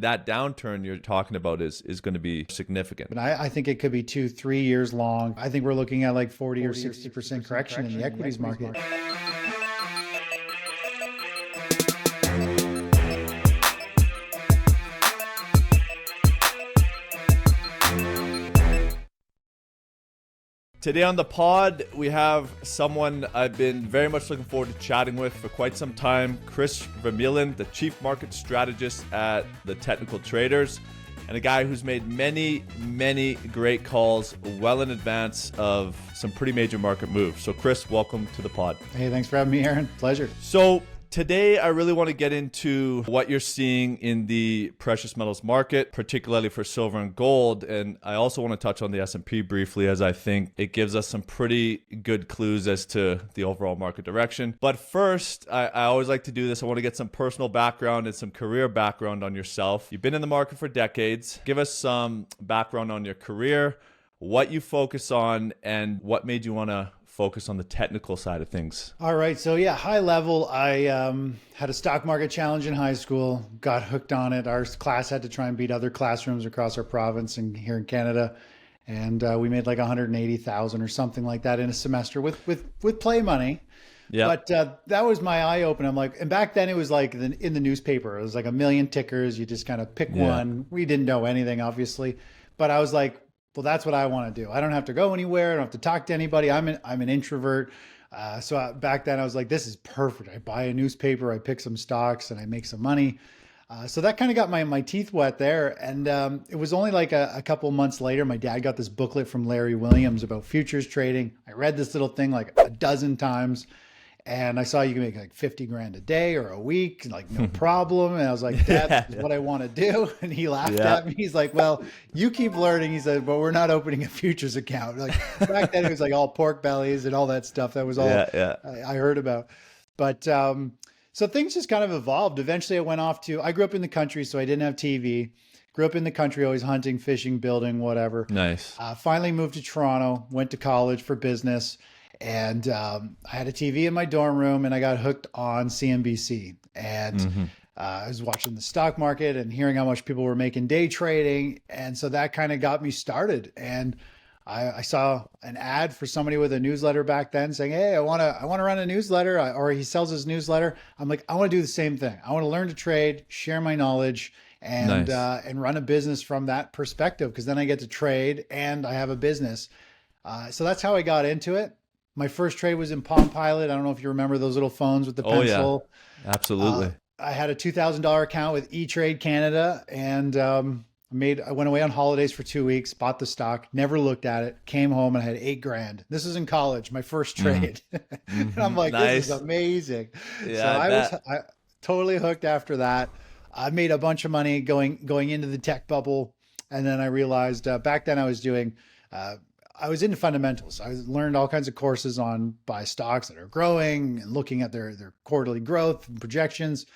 that downturn you're talking about is going to be significant. But I think it could be 2-3 years long. I think we're looking at like 40 or 60% correction in the equities market. Today on the pod, we have someone I've been very much looking forward to chatting with for quite some time, Chris Vermeulen, the Chief Market Strategist at the Technical Traders, and a guy who's made many, many great calls well in advance of some pretty major market moves. So Chris, welcome to the pod. Hey, thanks for having me, Aaron. Pleasure. So today, I really want to get into what you're seeing in the precious metals market, particularly for silver and gold. And I also want to touch on the S&P briefly, as I think it gives us some pretty good clues as to the overall market direction. But first, I always like to do this. I want to get some personal background and some career background on yourself. You've been in the market for decades. Give us some background on your career, what you focus on, and what made you want to focus on the technical side of things. All right. So yeah, high level, I had a stock market challenge in high school, got hooked on it. Our class had to try and beat other classrooms across our province and here in Canada. And we made like 180,000 or something like that in a semester with play money. Yeah. But that was my eye opener. I'm like, and back then it was like in the newspaper, it was like a million tickers. You just kind of pick one. We didn't know anything, obviously, but I was like, well, that's what I want to do. I don't have to go anywhere. I don't have to talk to anybody. I'm an introvert. So back then I was like, this is perfect. I buy a newspaper, I pick some stocks, and I make some money. So that kind of got my teeth wet there. And it was only like a couple months later, my dad got this booklet from Larry Williams about futures trading. I read this little thing like a dozen times. And I saw you can make like 50 grand a day or a week, like no problem. And I was like, Dad, that's what I want to do. And he laughed at me. He's like, well, you keep learning. He said, but we're not opening a futures account. Like back then it was like all pork bellies and all that stuff. That was all I heard about. But so things just kind of evolved. Eventually I grew up in the country, so I didn't have TV. Grew up in the country, always hunting, fishing, building, whatever. Nice. Finally moved to Toronto, went to college for business. And I had a TV in my dorm room and I got hooked on CNBC. And I was watching the stock market and hearing how much people were making day trading. And so that kind of got me started. And I saw an ad for somebody with a newsletter back then saying, hey, I want to run a newsletter, or he sells his newsletter. I'm like, I want to do the same thing. I want to learn to trade, share my knowledge, and and run a business from that perspective, because then I get to trade and I have a business. So that's how I got into it. My first trade was in Palm Pilot. I don't know if you remember those little phones with the pencil. Oh, yeah. Absolutely. I had a $2,000 account with E-Trade Canada, and I went away on holidays for 2 weeks, bought the stock, never looked at it, came home and I had $8 grand. This is in college, my first trade. And I'm like, This is amazing. Yeah, so I totally hooked after that. I made a bunch of money going into the tech bubble. And then I realized back then I was into fundamentals. I learned all kinds of courses on buy stocks that are growing and looking at their quarterly growth and projections.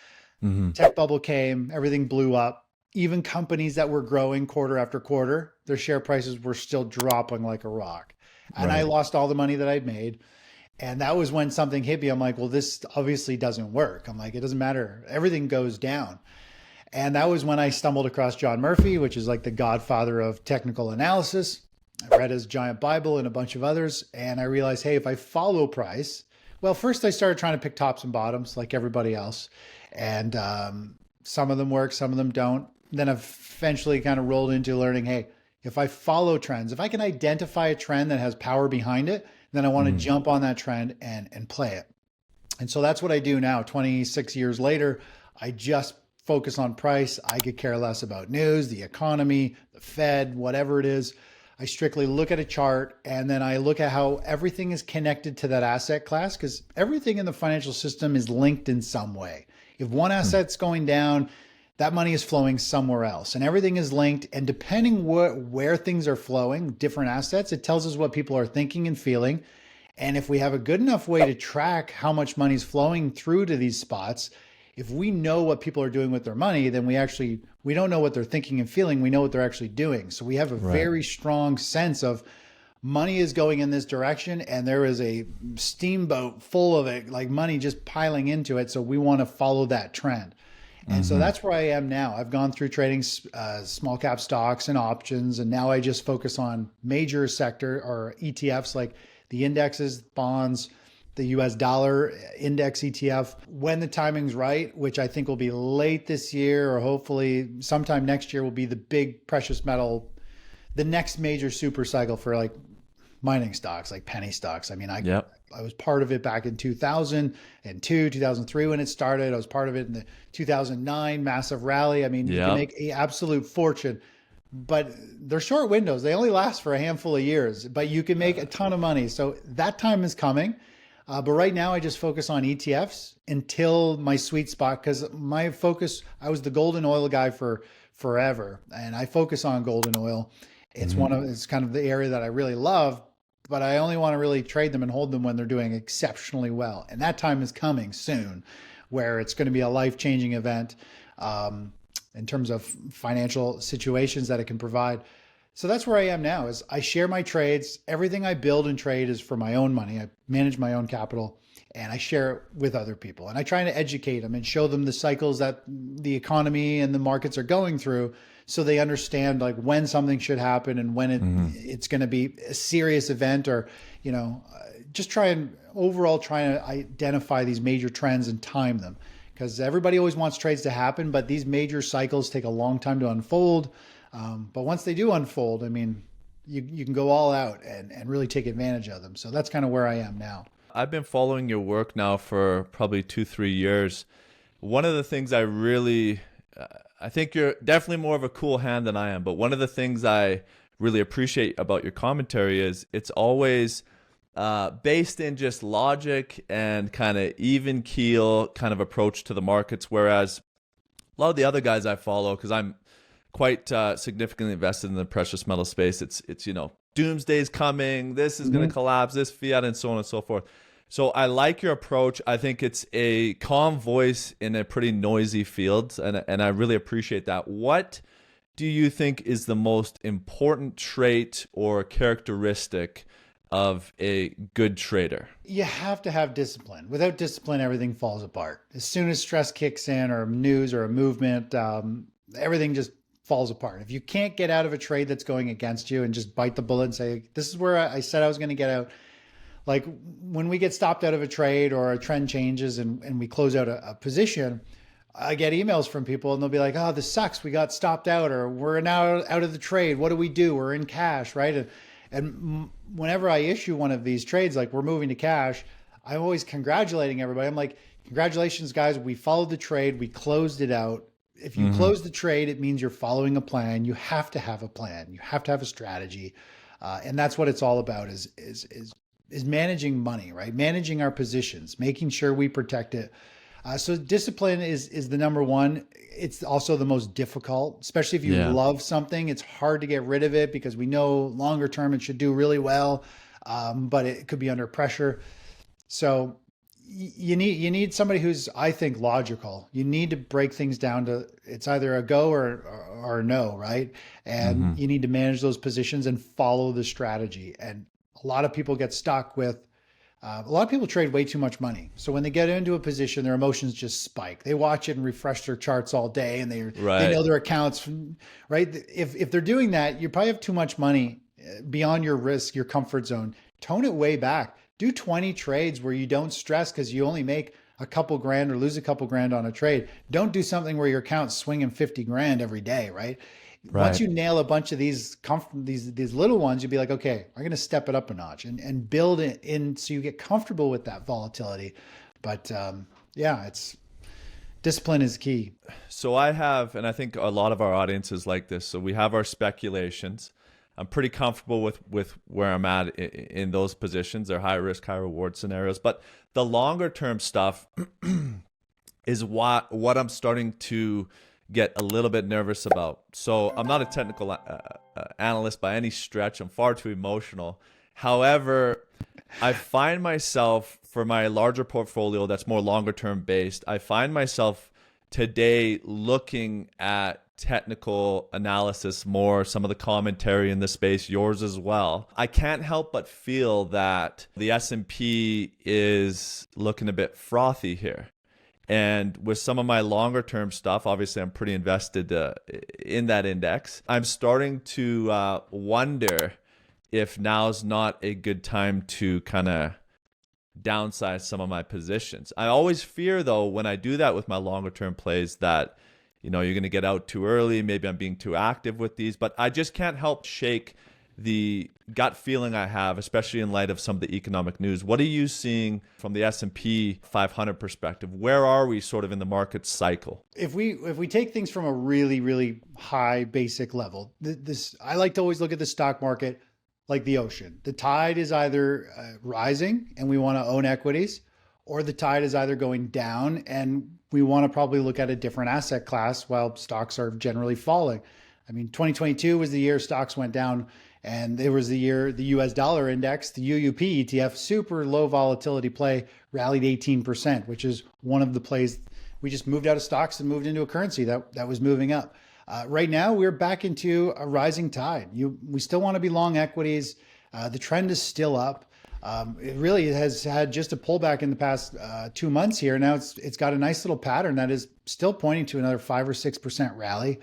Tech bubble came, everything blew up. Even companies that were growing quarter after quarter, their share prices were still dropping like a rock. And I lost all the money that I'd made. And that was when something hit me. I'm like, well, this obviously doesn't work. I'm like, it doesn't matter. Everything goes down. And that was when I stumbled across John Murphy, which is like the godfather of technical analysis. I read his giant Bible and a bunch of others. And I realized, hey, if I follow price, well, first I started trying to pick tops and bottoms like everybody else. And some of them work, some of them don't. Then I've eventually kind of rolled into learning, hey, if I follow trends, if I can identify a trend that has power behind it, then I want to jump on that trend and play it. And so that's what I do now. 26 years later, I just focus on price. I could care less about news, the economy, the Fed, whatever it is. I strictly look at a chart, and then I look at how everything is connected to that asset class, because everything in the financial system is linked in some way. If one asset's going down, that money is flowing somewhere else, and everything is linked. And depending where things are flowing, different assets, it tells us what people are thinking and feeling. And if we have a good enough way to track how much money is flowing through to these spots, if we know what people are doing with their money, then we don't know what they're thinking and feeling. We know what they're actually doing. So we have a very strong sense of money is going in this direction, and there is a steamboat full of it, like money just piling into it. So we want to follow that trend. And so that's where I am now. I've gone through trading small cap stocks and options, and now I just focus on major sector or ETFs like the indexes, bonds, the US dollar index ETF when the timing's right, which I think will be late this year or hopefully sometime next year will be the big precious metal, the next major super cycle for like mining stocks, like penny stocks. I mean, I was part of it back in 2002, 2003 when it started. I was part of it in the 2009 massive rally. I mean, you can make an absolute fortune, but they're short windows. They only last for a handful of years, but you can make a ton of money. So that time is coming. But right now I just focus on ETFs until my sweet spot, because my focus, I was the gold and oil guy for forever. And I focus on gold and oil. It's it's kind of the area that I really love, but I only want to really trade them and hold them when they're doing exceptionally well. And that time is coming soon where it's going to be a life-changing event in terms of financial situations that it can provide. So that's where I am now is I share my trades. Everything I build and trade is for my own money. I manage my own capital and I share it with other people. And I try to educate them and show them the cycles that the economy and the markets are going through so they understand like when something should happen and when it's going to be a serious event or, you know, just try and identify these major trends and time them because everybody always wants trades to happen, but these major cycles take a long time to unfold. But once they do unfold, I mean, you can go all out and really take advantage of them. So that's kind of where I am now. I've been following your work now for probably 2-3 years. One of the things I really, I think you're definitely more of a cool hand than I am, but one of the things I really appreciate about your commentary is it's always based in just logic and kind of even keel kind of approach to the markets. Whereas a lot of the other guys I follow, because I'm quite significantly invested in the precious metal space. It's you know, doomsday's coming, this is going to collapse, this fiat, and so on and so forth. So I like your approach. I think it's a calm voice in a pretty noisy field, and I really appreciate that. What do you think is the most important trait or characteristic of a good trader? You have to have discipline. Without discipline, everything falls apart. As soon as stress kicks in or news or a movement, everything just falls apart. If you can't get out of a trade that's going against you and just bite the bullet and say, this is where I said I was going to get out. Like when we get stopped out of a trade or a trend changes and we close out a position, I get emails from people and they'll be like, oh, this sucks. We got stopped out or we're now out of the trade. What do we do? We're in cash, right? And whenever I issue one of these trades, like we're moving to cash, I'm always congratulating everybody. I'm like, congratulations, guys. We followed the trade. We closed it out. If you close the trade, it means you're following a plan. You have to have a plan. You have to have a strategy. And that's what it's all about is managing money, right? Managing our positions, making sure we protect it. So discipline is the number one. It's also the most difficult, especially if you love something. It's hard to get rid of it because we know longer term it should do really well, but it could be under pressure. So you need somebody who's, I think, logical. You need to break things down to it's either a go or a no, right? And you need to manage those positions and follow the strategy. And a lot of people get stuck with, a lot of people trade way too much money. So when they get into a position, their emotions just spike. They watch it and refresh their charts all day and they know their accounts, right? If they're doing that, you probably have too much money beyond your risk, your comfort zone. Tone it way back. Do 20 trades where you don't stress because you only make a couple grand or lose a couple grand on a trade. Don't do something where your account's swinging 50 grand every day, right? Once you nail a bunch of these little ones, you'll be like, okay, I'm going to step it up a notch and build it in so you get comfortable with that volatility. But it's discipline is key. So I have, and I think a lot of our audience is like this. So we have our speculations. I'm pretty comfortable with where I'm at in those positions. They're high risk, high reward scenarios. But the longer term stuff is what I'm starting to get a little bit nervous about. So I'm not a technical analyst by any stretch. I'm far too emotional. However, I find myself, for my larger portfolio that's more longer term based, I find myself today looking at technical analysis more, some of the commentary in the space, yours as well. I can't help but feel that the S&P is looking a bit frothy here. And with some of my longer term stuff, obviously I'm pretty invested in that index. I'm starting to wonder if now's not a good time to kind of downsize some of my positions. I always fear, though, when I do that with my longer term plays that, you're going to get out too early. Maybe I'm being too active with these, but I just can't help shake the gut feeling I have, especially in light of some of the economic news. What are you seeing from the S&P 500 perspective? Where are we sort of in the market cycle? If we take things from a really, really high basic level, I like to always look at the stock market like the ocean. The tide is either rising and we want to own equities, or the tide is either going down and we want to probably look at a different asset class while stocks are generally falling. I mean, 2022 was the year stocks went down, and there was the year the US dollar index, the UUP ETF, super low volatility play, rallied 18%, which is one of the plays. We just moved out of stocks and moved into a currency that was moving up. Right now, we're back into a rising tide. We still want to be long equities. The trend is still up. It really has had just a pullback in the past 2 months here. Now it's got a nice little pattern that is still pointing to another 5 or 6% rally.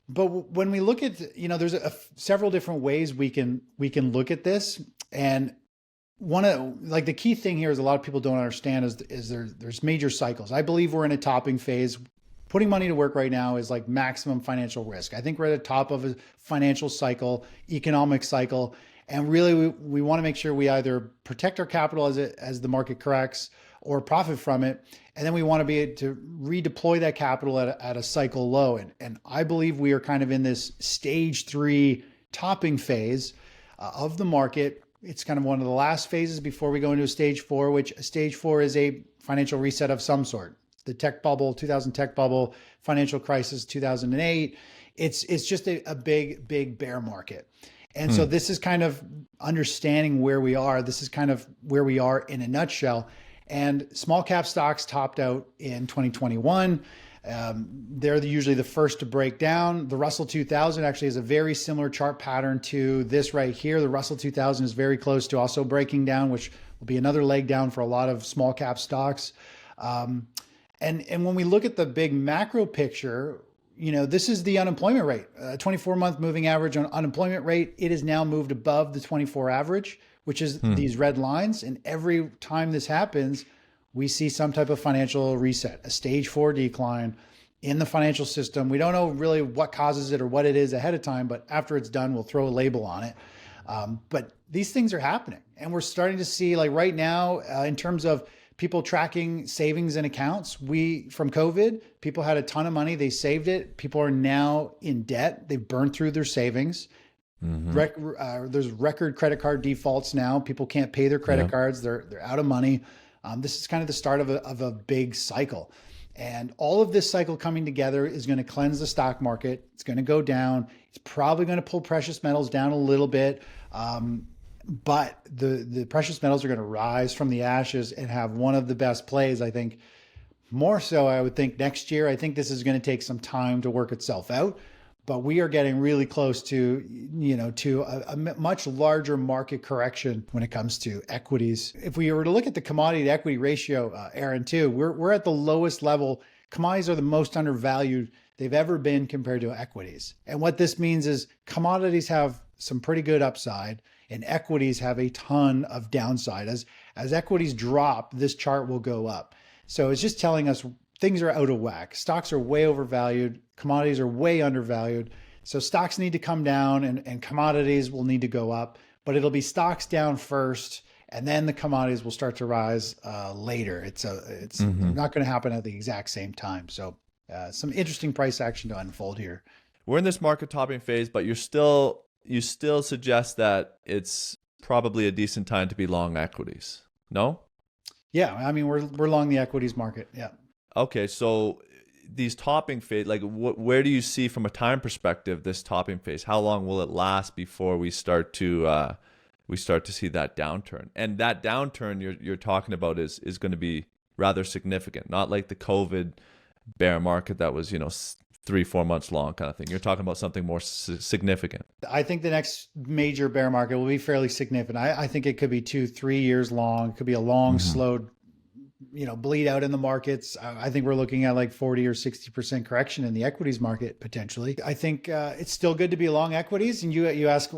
But when we look at, there's several different ways we can look at this. And the key thing here is a lot of people don't understand is there's major cycles. I believe we're in a topping phase. Putting money to work right now is like maximum financial risk. I think we're at the top of a financial cycle, economic cycle. And really, we want to make sure we either protect our capital as the market corrects or profit from it. And then we want to be able to redeploy that capital at a cycle low. And I believe we are kind of in this stage 3 topping phase of the market. It's kind of one of the last phases before we go into a stage 4, which stage 4 is a financial reset of some sort. The tech bubble, 2000 tech bubble, financial crisis, 2008. It's just a big bear market. And so this is kind of understanding where we are. This is kind of where we are in a nutshell. And small cap stocks topped out in 2021. They're usually the first to break down. The Russell 2000 actually has a very similar chart pattern to this right here. The Russell 2000 is very close to also breaking down, which will be another leg down for a lot of small cap stocks. And when we look at the big macro picture, this is the unemployment rate, 24-month moving average on unemployment rate. It has now moved above the 24 average, which is these red lines. And every time this happens, we see some type of financial reset, a stage 4 decline in the financial system. We don't know really what causes it or what it is ahead of time, but after it's done, we'll throw a label on it. But these things are happening. And we're starting to see, like right now, in terms of people tracking savings and accounts, from COVID, people had a ton of money. They saved it. People are now in debt. They've burned through their savings. There's record credit card defaults now. People can't pay their credit cards. They're out of money. This is kind of the start of a big cycle. And all of this cycle coming together is going to cleanse the stock market. It's going to go down. It's probably going to pull precious metals down a little bit. But the precious metals are going to rise from the ashes and have one of the best plays, I think. More so, I would think next year. I think this is going to take some time to work itself out. But we are getting really close to a much larger market correction when it comes to equities. If we were to look at the commodity to equity ratio, Aaron, too, we're at the lowest level. Commodities are the most undervalued they've ever been compared to equities. And what this means is commodities have some pretty good upside and equities have a ton of downside. As equities drop, this chart will go up. So it's just telling us things are out of whack. Stocks are way overvalued. Commodities are way undervalued. So stocks need to come down and commodities will need to go up, but it'll be stocks down first and then the commodities will start to rise later. It's not going to happen at the exact same time. So some interesting price action to unfold here. We're in this market topping phase, but you still suggest that it's probably a decent time to be long equities. No? Yeah, I mean we're long the equities market. Yeah. Okay, so these topping phase, like where do you see from a time perspective this topping phase? How long will it last before we start to see that downturn? And that downturn you're talking about is going to be rather significant, not like the COVID bear market that was 3-4 months long kind of thing. You're talking about something more significant. I think the next major bear market will be fairly significant. I think it could be 2-3 years long. It could be a long, slow bleed out in the markets. I think we're looking at like 40 or 60% correction in the equities market potentially. I think it's still good to be long equities. And you ask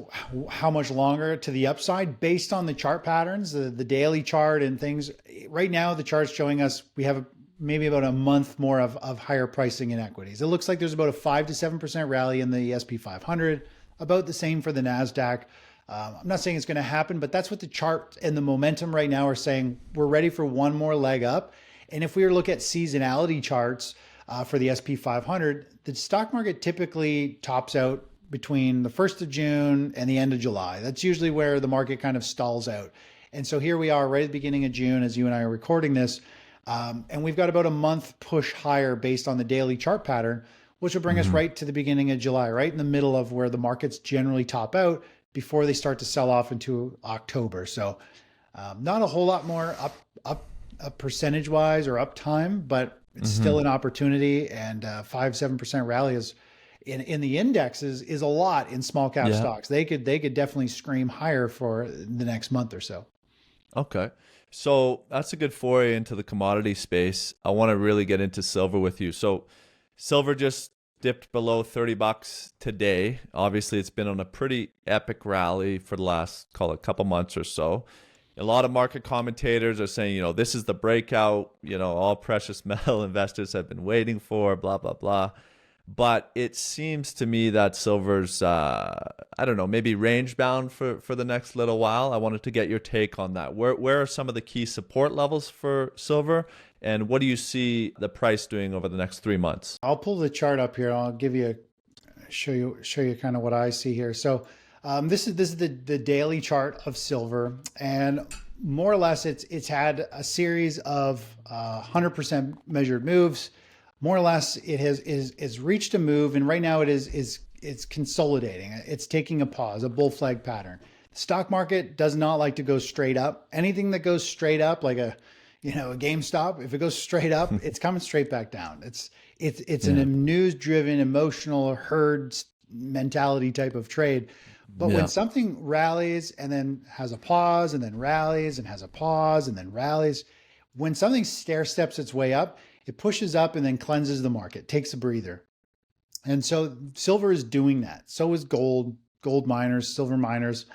how much longer to the upside based on the chart patterns, the daily chart and things. Right now, the chart's showing us we have maybe about a month more of higher pricing in equities. It looks like there's about a 5 to 7% rally in the S&P 500, about the same for the NASDAQ. I'm not saying it's going to happen, but that's what the chart and the momentum right now are saying. We're ready for one more leg up. And if we were to look at seasonality charts for the SP 500, the stock market typically tops out between the 1st of June and the end of July. That's usually where the market kind of stalls out. And so here we are right at the beginning of June as you and I are recording this. And we've got about a month push higher based on the daily chart pattern, which will bring us right to the beginning of July, right in the middle of where the markets generally top out before they start to sell off into October. So not a whole lot more up percentage wise or up time, but it's still an opportunity. And 5-7% rally is in the indexes is a lot in small cap stocks. They could definitely scream higher for the next month or so. Okay. So that's a good foray into the commodity space. I want to really get into silver with you. So silver just dipped below $30 today. Obviously, it's been on a pretty epic rally for the last, call it, couple months or so. A lot of market commentators are saying, this is the breakout, all precious metal investors have been waiting for, blah, blah, blah. But it seems to me that silver's, maybe range bound for the next little while. I wanted to get your take on that. Where are some of the key support levels for silver? And what do you see the price doing over the next 3 months? I'll pull the chart up here. I'll show you kind of what I see here. So this is the daily chart of silver, and more or less it's had a series of 100% measured moves. More or less, it has reached a move, and right now it's consolidating. It's taking a pause, a bull flag pattern. The stock market does not like to go straight up. Anything that goes straight up, like a GameStop, if it goes straight up, it's coming straight back down. It's a news-driven, emotional herd mentality type of trade. But when something rallies and then has a pause and then rallies and has a pause and then rallies, when something stair steps its way up, it pushes up and then cleanses the market, takes a breather. And so silver is doing that. So is gold miners, silver miners.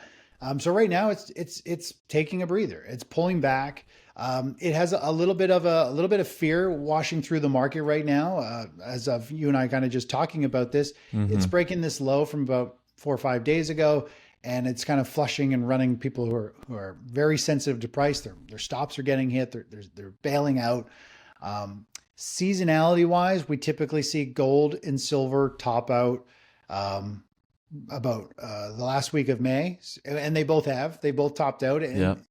So right now it's taking a breather. It's pulling back. It has a little bit of fear washing through the market right now. As of you and I kind of just talking about this, it's breaking this low from about 4 or 5 days ago, and it's kind of flushing and running people who are very sensitive to price. Their stops are getting hit. They're bailing out. Seasonality wise, we typically see gold and silver top out about the last week of May, and they both topped out. And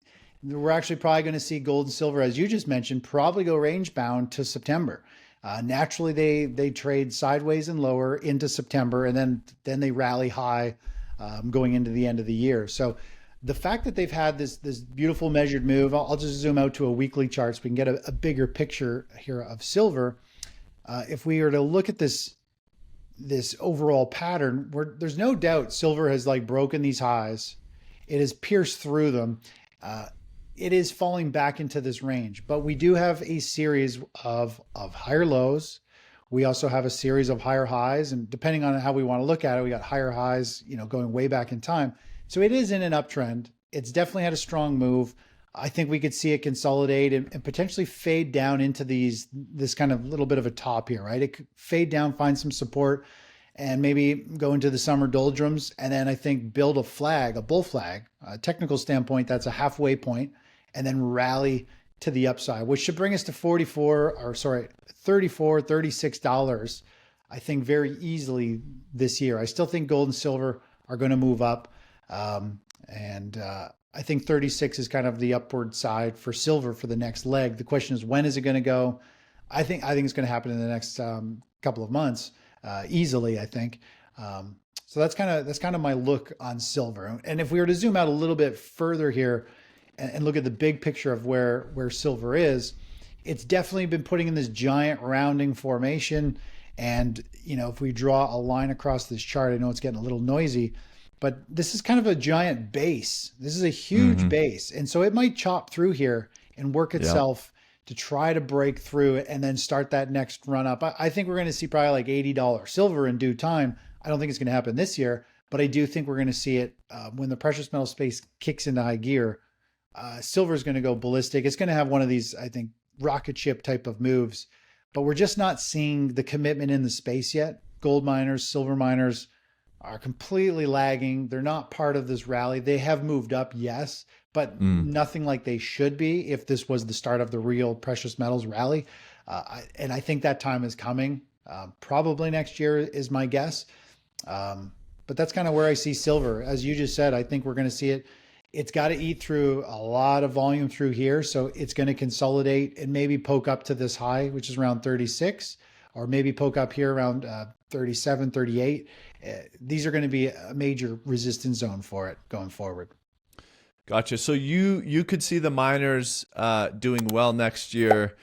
we're actually probably going to see gold and silver, as you just mentioned, probably go range bound to September. Naturally, they trade sideways and lower into September, and then they rally high going into the end of the year. So the fact that they've had this beautiful measured move, I'll just zoom out to a weekly chart so we can get a bigger picture here of silver. If we were to look at this overall pattern, there's no doubt silver has broken these highs. It has pierced through them. It is falling back into this range, but we do have a series of higher lows. We also have a series of higher highs, and depending on how we want to look at it, we got higher highs, going way back in time. So it is in an uptrend. It's definitely had a strong move. I think we could see it consolidate and potentially fade down into this kind of little bit of a top here, right? It could fade down, find some support, and maybe go into the summer doldrums. And then I think build a bull flag, a technical standpoint, that's a halfway point, and then rally to the upside, which should bring us to $34, $36, I think very easily this year. I still think gold and silver are going to move up. I think 36 is kind of the upward side for silver for the next leg. The question is, when is it going to go? I think it's going to happen in the next couple of months, easily, I think. So that's kind of my look on silver. And if we were to zoom out a little bit further here and look at the big picture of where silver is, it's definitely been putting in this giant rounding formation. And, if we draw a line across this chart, I know it's getting a little noisy, but this is kind of a giant base. This is a huge base. And so it might chop through here and work itself to try to break through it and then start that next run up. I think we're going to see probably like $80 silver in due time. I don't think it's going to happen this year, but I do think we're going to see it when the precious metal space kicks into high gear. Silver is going to go ballistic. It's going to have one of these, I think, rocket ship type of moves, but we're just not seeing the commitment in the space yet. Gold miners, silver miners are completely lagging. They're not part of this rally. They have moved up, yes, but nothing like they should be if this was the start of the real precious metals rally. And I think that time is coming. Probably next year is my guess. But that's kind of where I see silver. As you just said, I think we're going to see it. It's got to eat through a lot of volume through here. So it's going to consolidate and maybe poke up to this high, which is around 36, or maybe poke up here around 37, 38. These are going to be a major resistance zone for it going forward. Gotcha. So you could see the miners doing well next year,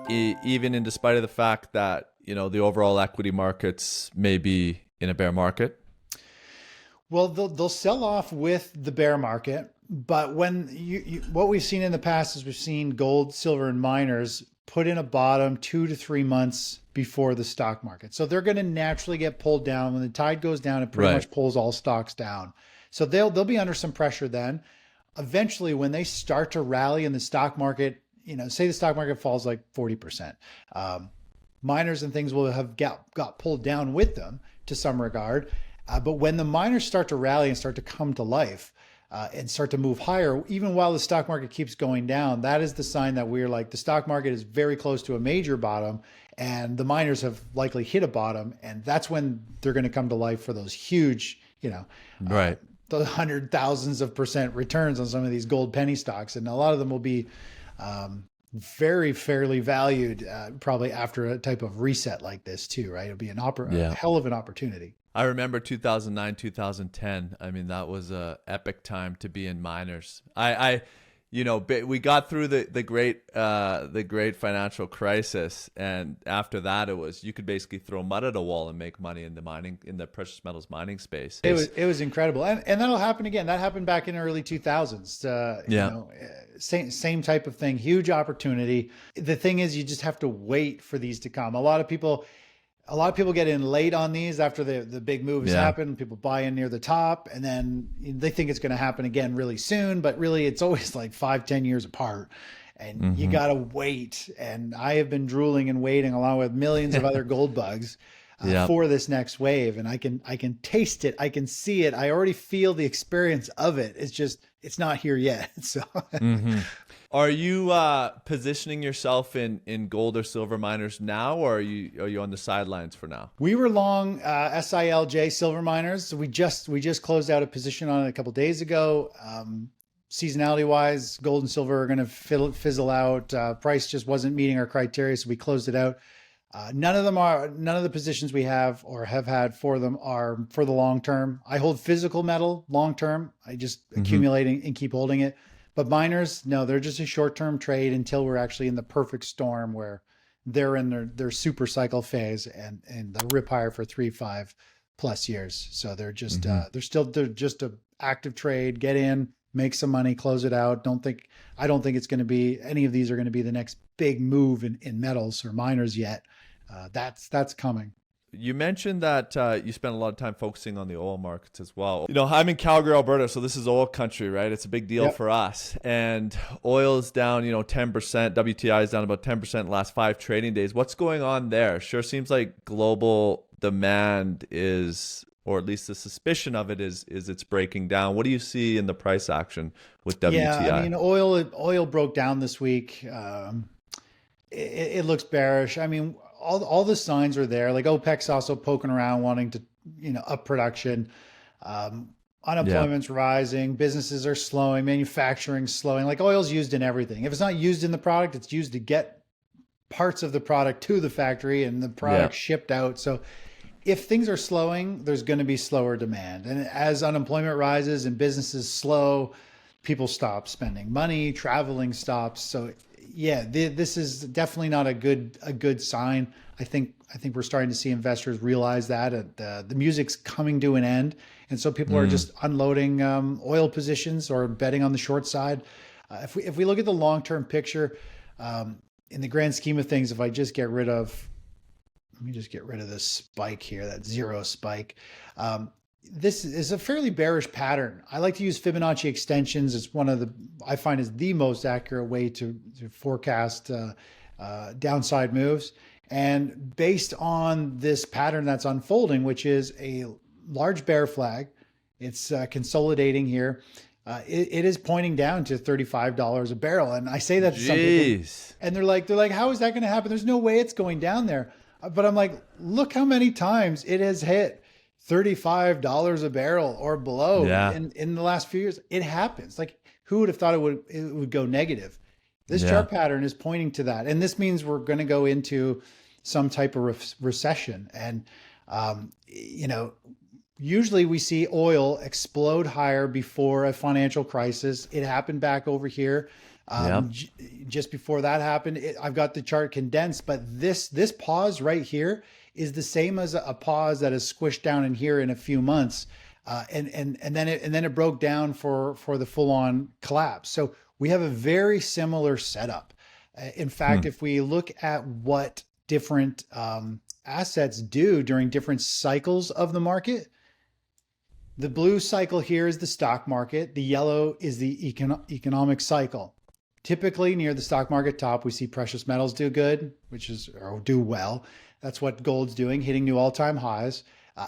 even in despite of the fact that, you know, the overall equity markets may be in a bear market? Well, they'll sell off with the bear market, but when what we've seen in the past is we've seen gold, silver, and miners put in a bottom 2 to 3 months before the stock market. So they're going to naturally get pulled down. When the tide goes down, it pretty much pulls all stocks down. So they'll be under some pressure then. Eventually, when they start to rally in the stock market, you know, say the stock market falls like 40%, miners and things will have got pulled down with them to some regard. But when the miners start to rally and start to come to life and start to move higher, even while the stock market keeps going down, that is the sign that we're like, the stock market is very close to a major bottom and the miners have likely hit a bottom. And that's when they're going to come to life for those huge, you know, the hundred thousands of % returns on some of these gold penny stocks. And a lot of them will be very fairly valued probably after a type of reset like this too, right? It'll be a hell of an opportunity. I remember 2009, 2010. I mean, that was a epic time to be in miners. We got through the great financial crisis, and after that, it was you could basically throw mud at a wall and make money in the precious metals mining space. It was incredible, and that'll happen again. That happened back in the early 2000s. You know, same type of thing. Huge opportunity. The thing is, you just have to wait for these to come. A lot of people get in late on these after the big moves happen. People buy in near the top and then they think it's going to happen again really soon, but really it's always like 5-10 years apart and you got to wait. And I have been drooling and waiting along with millions of other gold bugs for this next wave. And I can taste it. I can see it. I already feel the experience of it. It's just, it's not here yet. So Are you positioning yourself in gold or silver miners now, or are you on the sidelines for now? We were long SILJ silver miners. So we just closed out a position on it a couple of days ago. Seasonality wise, gold and silver are going to fizzle out. Price just wasn't meeting our criteria, so we closed it out. None of the positions we have or have had for them are for the long term. I hold physical metal long term. I just accumulating and keep holding it. But miners, no, they're just a short-term trade until we're actually in the perfect storm where they're in their Supercycle phase and the rip higher for 3-5 plus years. So they're just they're just a active trade. Get in, make some money, close it out. I don't think it's going to be any of these are going to be the next big move in metals or miners yet. That's coming. You mentioned that you spent a lot of time focusing on the oil markets as well. You know, I'm in Calgary, Alberta, so this is oil country, right? It's a big deal for us. And oil is down, 10%. WTI is down about 10% in the last 5 trading days. What's going on there? Sure seems like global demand is, or at least the suspicion of it is it's breaking down. What do you see in the price action with WTI? Yeah, I mean, oil broke down this week. It looks bearish. I mean, all the signs are there. Like OPEC's also poking around, wanting to, up production. Unemployment's rising. Businesses are slowing. Manufacturing's slowing. Like oil's used in everything. If it's not used in the product, it's used to get parts of the product to the factory and the product shipped out. So if things are slowing, there's going to be slower demand. And as unemployment rises and businesses slow, people stop spending money, traveling stops. So yeah, this is definitely not a good sign. I think we're starting to see investors realize that the music's coming to an end, and so people are just unloading oil positions or betting on the short side. If we look at the long term picture, in the grand scheme of things, if I just get rid of, let me just get rid of this spike here, that zero spike. This is a fairly bearish pattern. I like to use Fibonacci extensions. It's one of the, I find is the most accurate way to forecast downside moves. And based on this pattern that's unfolding, which is a large bear flag, it's consolidating here. It is pointing down to $35 a barrel. And I say that to some people, and they're like, how is that going to happen? There's no way it's going down there. But I'm like, look how many times it has hit $35 a barrel or below in the last few years. It happens. Like, who would have thought it would go negative? This chart pattern is pointing to that. And this means we're going to go into some type of recession. And, usually we see oil explode higher before a financial crisis. It happened back over here. Just before that happened, I've got the chart condensed, but this pause right here is the same as a pause that is squished down in here in a few months. And then it broke down for the full on collapse. So we have a very similar setup. In fact, if we look at what different assets do during different cycles of the market, the blue cycle here is the stock market. The yellow is the economic cycle. Typically near the stock market top, we see precious metals do good, or do well. That's what gold's doing, hitting new all-time highs.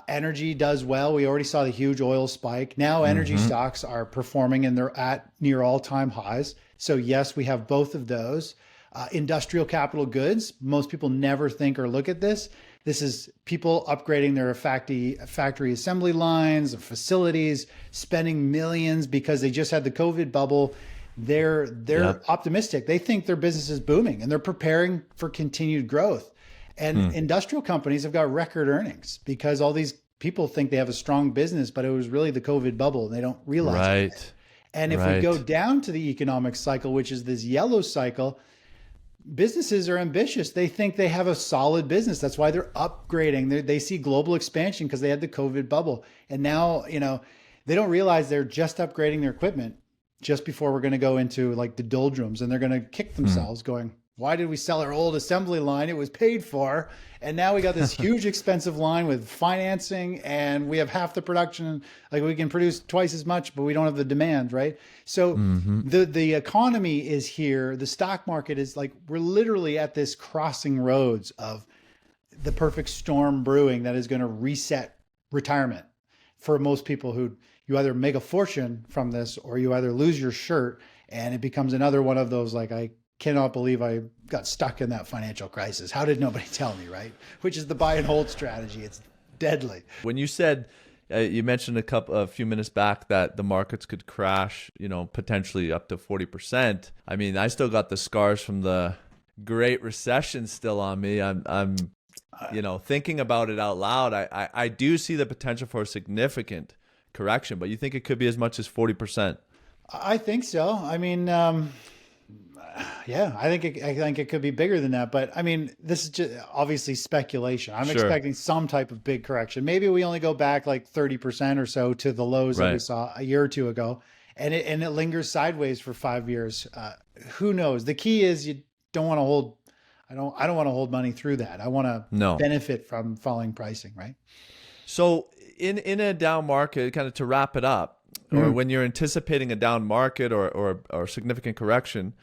Energy does well. We already saw the huge oil spike. Now energy stocks are performing and they're at near all-time highs. So yes, we have both of those. Industrial capital goods, most people never think or look at this. This is people upgrading their factory assembly lines, facilities, spending millions because they just had the COVID bubble. They're optimistic. They think their business is booming and they're preparing for continued growth. And industrial companies have got record earnings because all these people think they have a strong business, but it was really the COVID bubble and they don't realize it. And if we go down to the economic cycle, which is this yellow cycle, businesses are ambitious. They think they have a solid business. That's why they're upgrading. They see global expansion because they had the COVID bubble. And now, they don't realize they're just upgrading their equipment just before we're going to go into like the doldrums, and they're going to kick themselves going, why did we sell our old assembly line? It was paid for. And now we got this huge expensive line with financing and we have half the production. Like we can produce twice as much, but we don't have the demand, right? So the economy is here. The stock market is like, we're literally at this crossing roads of the perfect storm brewing that is going to reset retirement for most people who you either make a fortune from this or you either lose your shirt and it becomes another one of those, like, I cannot believe I got stuck in that financial crisis. How did nobody tell me, right? Which is the buy and hold strategy. It's deadly. When you said, you mentioned a few minutes back that the markets could crash, potentially up to 40%. I mean, I still got the scars from the Great Recession still on me. I'm thinking about it out loud. I do see the potential for a significant correction, but you think it could be as much as 40%? I think so. I mean, I think it could be bigger than that. But I mean, this is just obviously speculation. I'm expecting some type of big correction. Maybe we only go back like 30% or so to the lows that we saw a year or two ago, and it lingers sideways for 5 years. Who knows? The key is you don't want to hold. I don't want to hold money through that. I want to benefit from falling pricing, right? So in a down market, kind of to wrap it up, or when you're anticipating a down market or significant correction,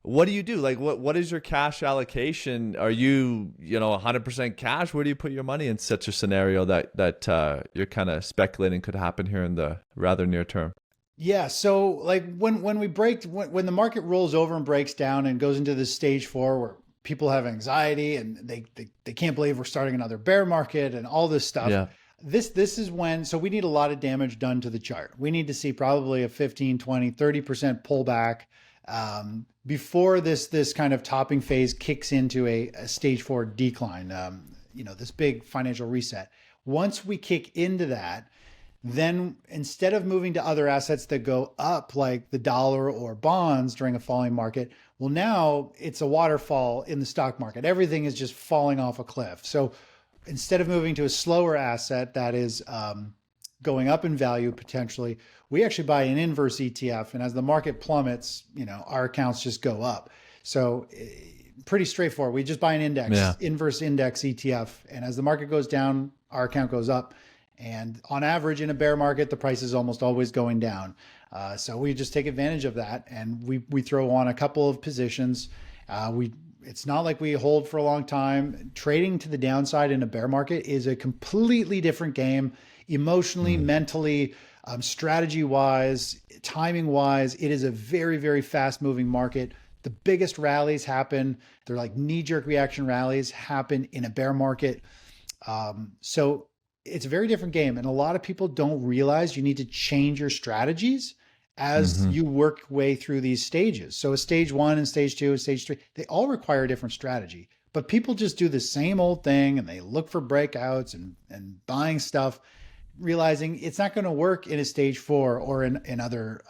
what do you do? Like, what is your cash allocation? Are you 100% cash? Where do you put your money in such a scenario that you're kind of speculating could happen here in the rather near term? Yeah. So like when the market rolls over and breaks down and goes into this stage 4 where people have anxiety and they can't believe we're starting another bear market and all this stuff. Yeah. This is when, so we need a lot of damage done to the chart. We need to see probably a 15, 20, 30% pullback before this kind of topping phase kicks into a stage 4 decline, this big financial reset. Once we kick into that, then instead of moving to other assets that go up like the dollar or bonds during a falling market, well, now it's a waterfall in the stock market. Everything is just falling off a cliff. So instead of moving to a slower asset that is going up in value potentially, we actually buy an inverse ETF. And as the market plummets, our accounts just go up. So pretty straightforward. We just buy an index, inverse index ETF. And as the market goes down, our account goes up. And on average, in a bear market, the price is almost always going down. So we just take advantage of that, and we throw on a couple of positions. It's not like we hold for a long time. Trading to the downside in a bear market is a completely different game, emotionally, mentally, strategy-wise, timing-wise. It is a very, very fast-moving market. The biggest rallies happen. They're like knee-jerk reaction rallies happen in a bear market. So it's a very different game. And a lot of people don't realize you need to change your strategies as you work way through these stages. So a stage 1 and stage 2 and stage 3, they all require a different strategy. But people just do the same old thing, and they look for breakouts and buying stuff, realizing it's not going to work in a stage 4 or in other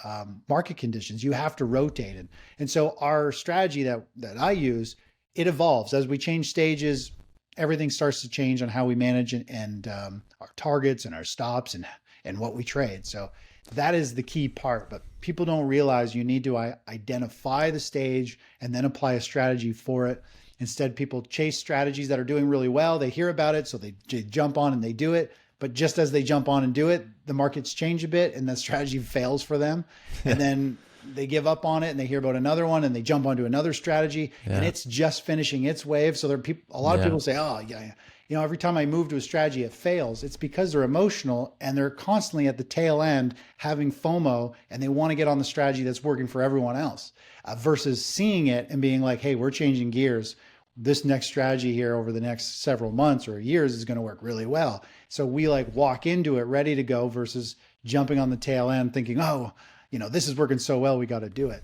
market conditions. You have to rotate it. And so our strategy that I use, it evolves. As we change stages, everything starts to change on how we manage and our targets and our stops and what we trade. So that is the key part. But people don't realize you need to identify the stage and then apply a strategy for it. Instead, people chase strategies that are doing really well. They hear about it, so they jump on and they do it. But just as they jump on and do it, the markets change a bit and that strategy fails for them. And then they give up on it and they hear about another one and they jump onto another strategy and it's just finishing its wave. So there are people, a lot of people say, oh yeah, you know, every time I move to a strategy, it fails. It's because they're emotional and they're constantly at the tail end having FOMO and they want to get on the strategy that's working for everyone else versus seeing it and being like, hey, we're changing gears. This next strategy here over the next several months or years is going to work really well. So we like walk into it ready to go versus jumping on the tail end thinking, oh, you know, this is working so well, we got to do it.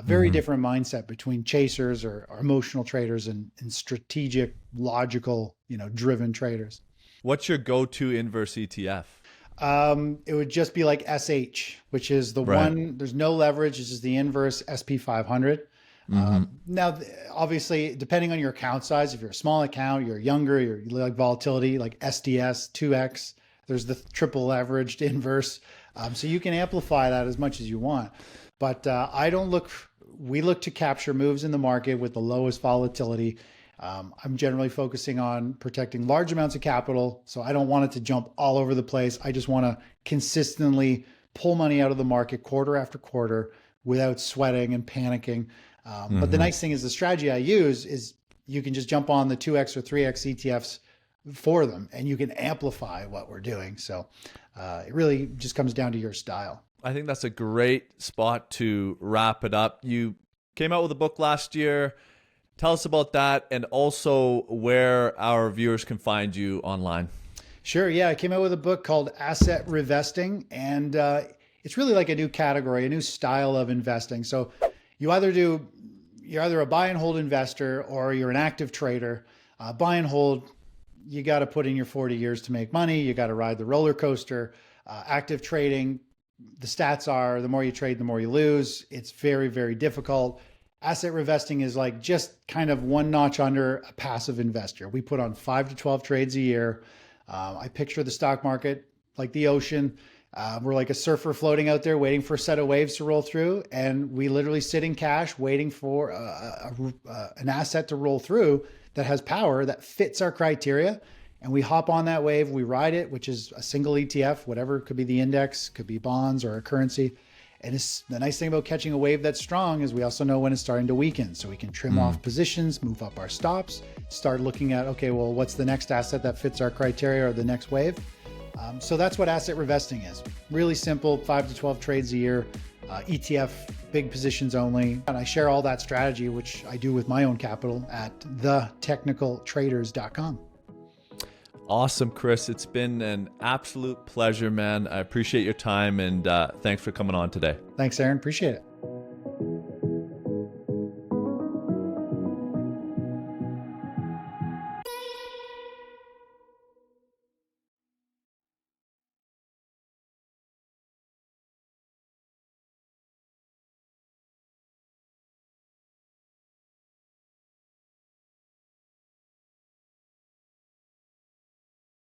Very different mindset between chasers or emotional traders and strategic, logical, you know, driven traders. What's your go-to inverse ETF? It would just be like SH, which is the one, there's no leverage. It's just the inverse SP 500. Now, obviously, depending on your account size, if you're a small account, you're younger, you like volatility, like SDS, 2X, there's the triple leveraged inverse. So you can amplify that as much as you want. But we look to capture moves in the market with the lowest volatility. I'm generally focusing on protecting large amounts of capital. So I don't want it to jump all over the place. I just want to consistently pull money out of the market quarter after quarter without sweating and panicking. But the nice thing is the strategy I use is you can just jump on the 2X or 3X ETFs for them and you can amplify what we're doing. So it really just comes down to your style. I think that's a great spot to wrap it up. You came out with a book last year. Tell us about that and also where our viewers can find you online. Sure. Yeah. I came out with a book called Asset Revesting, and it's really like a new category, a new style of investing. So you're either a buy and hold investor or you're an active trader. Buy and hold, you got to put in your 40 years to make money. You got to ride the roller coaster. Active trading, the stats are the more you trade, the more you lose. It's very, very difficult. Asset revesting is like just kind of one notch under a passive investor. We put on 5 to 12 trades a year. I picture the stock market like the ocean. We're like a surfer floating out there waiting for a set of waves to roll through. And we literally sit in cash waiting for an asset to roll through that has power that fits our criteria. And we hop on that wave, we ride it, which is a single ETF, whatever, could be the index, could be bonds or a currency. And it's the nice thing about catching a wave that's strong is we also know when it's starting to weaken. So we can trim off positions, move up our stops, start looking at, okay, well, what's the next asset that fits our criteria or the next wave? So that's what asset revesting is. Really simple, 5 to 12 trades a year, ETF, big positions only. And I share all that strategy, which I do with my own capital at thetechnicaltraders.com. Awesome, Chris. It's been an absolute pleasure, man. I appreciate your time and thanks for coming on today. Thanks, Aaron. Appreciate it.